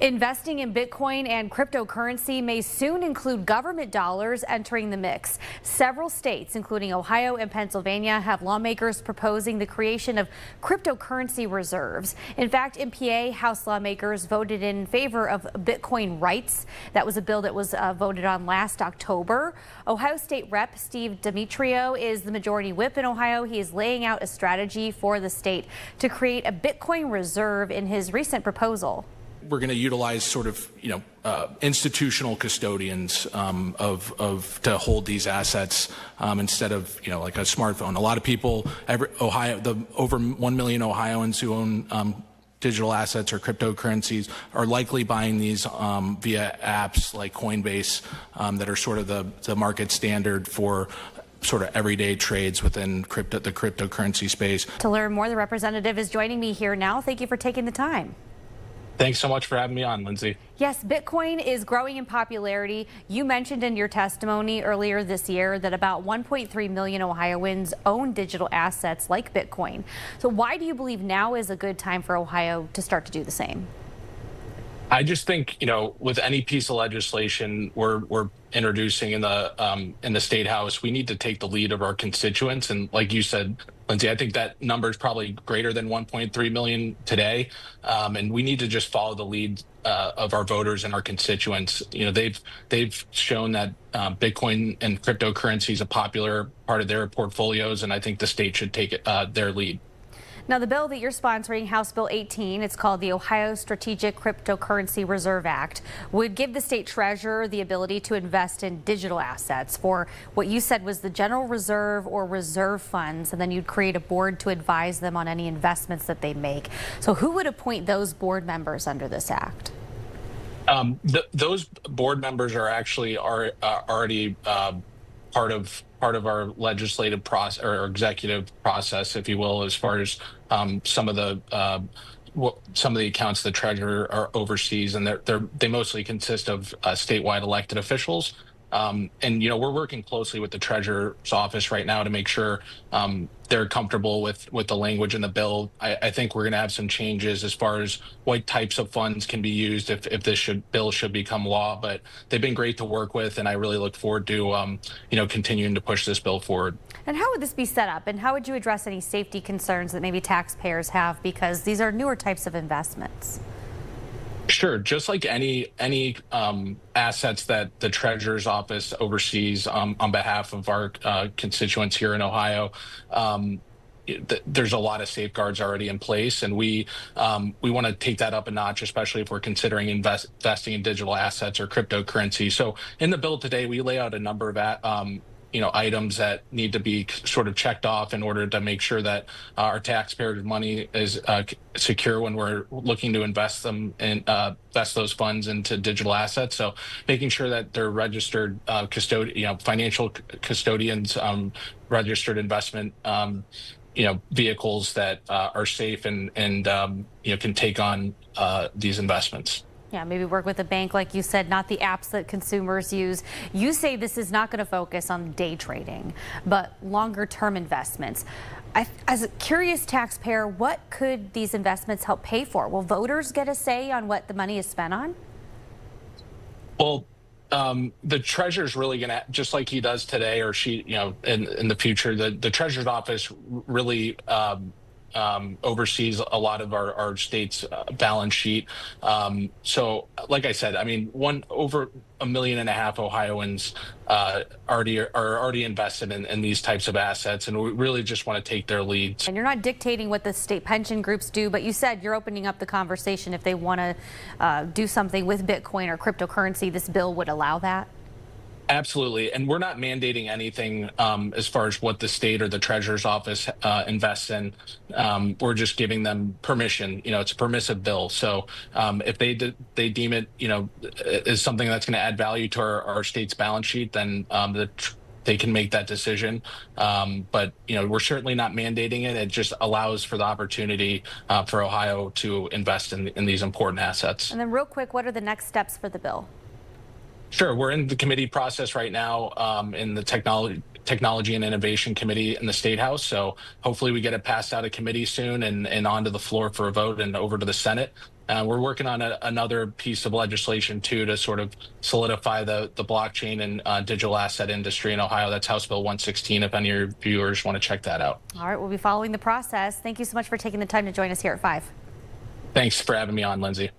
Investing in Bitcoin and cryptocurrency may soon include government dollars entering the mix. Several states, including Ohio and Pennsylvania, have lawmakers proposing the creation of cryptocurrency reserves. In fact, in PA, House lawmakers voted in favor of Bitcoin rights. That was a bill that was voted on last October. Ohio State Rep Steve Demetriou is the majority whip in Ohio. He is laying out a strategy for the state to create a Bitcoin reserve in his recent proposal. We're going to utilize sort of, institutional custodians to hold these assets instead of, like a smartphone. A lot of people, over 1 million Ohioans who own digital assets or cryptocurrencies are likely buying these via apps like Coinbase that are sort of the market standard for sort of everyday trades within the cryptocurrency space. To learn more, the representative is joining me here now. Thank you for taking the time. Thanks so much for having me on, Lindsay. Yes, Bitcoin is growing in popularity. You mentioned in your testimony earlier this year that about 1.3 million Ohioans own digital assets like Bitcoin. So why do you believe now is a good time for Ohio to start to do the same? I just think, with any piece of legislation we're introducing in the State House, we need to take the lead of our constituents. And like you said, Lindsay, I think that number is probably greater than 1.3 million today. And we need to just follow the lead of our voters and our constituents. They've shown that Bitcoin and cryptocurrency is a popular part of their portfolios, and I think the state should take their lead. Now, the bill that you're sponsoring, House Bill 18, it's called the Ohio Strategic Cryptocurrency Reserve Act, would give the state treasurer the ability to invest in digital assets for what you said was the general reserve or reserve funds, and then you'd create a board to advise them on any investments that they make. So who would appoint those board members under this act? Those board members are actually already part of our legislative process or executive process, if you will, as far as some of the accounts the treasurer oversees, and they mostly consist of statewide elected officials. And we're working closely with the treasurer's office right now to make sure they're comfortable with the language in the bill. I think we're going to have some changes as far as what types of funds can be used if this bill should become law. But they've been great to work with, and I really look forward to continuing to push this bill forward. And how would this be set up, and how would you address any safety concerns that maybe taxpayers have, because these are newer types of investments? Sure. Just like any assets that the treasurer's office oversees on behalf of our constituents here in Ohio, there's a lot of safeguards already in place, and we want to take that up a notch, especially if we're considering investing in digital assets or cryptocurrency. So in the bill today, we lay out a number of items that need to be sort of checked off in order to make sure that our taxpayers' money is secure when we're looking to invest those funds into digital assets. So making sure that they're registered financial custodians, registered investment vehicles that are safe and can take on these investments. Yeah, maybe work with a bank, like you said, not the apps that consumers use. You say this is not going to focus on day trading, but longer term investments. As a curious taxpayer, what could these investments help pay for? Will voters get a say on what the money is spent on? Well, the treasurer's really going to, just like he does today, or she, in the future, the treasurer's office really oversees a lot of our state's balance sheet. So, like I said, I mean, over 1.5 million Ohioans are already invested in these types of assets, and we really just want to take their lead. And you're not dictating what the state pension groups do, but you said you're opening up the conversation if they want to do something with Bitcoin or cryptocurrency. This bill would allow that. Absolutely. And we're not mandating anything as far as what the state or the treasurer's office invests in. We're just giving them permission. It's a permissive bill. So if they deem it, is something that's going to add value to our state's balance sheet, then they can make that decision. But, we're certainly not mandating it. It just allows for the opportunity for Ohio to invest in these important assets. And then real quick, what are the next steps for the bill? Sure. We're in the committee process right now in the Technology and Innovation Committee in the State House. So hopefully we get it passed out of committee soon and onto the floor for a vote and over to the Senate. We're working on another piece of legislation too to sort of solidify the blockchain and digital asset industry in Ohio. That's House Bill 116. If any of your viewers want to check that out. All right, we'll be following the process. Thank you so much for taking the time to join us here at 5. Thanks for having me on, Lindsay.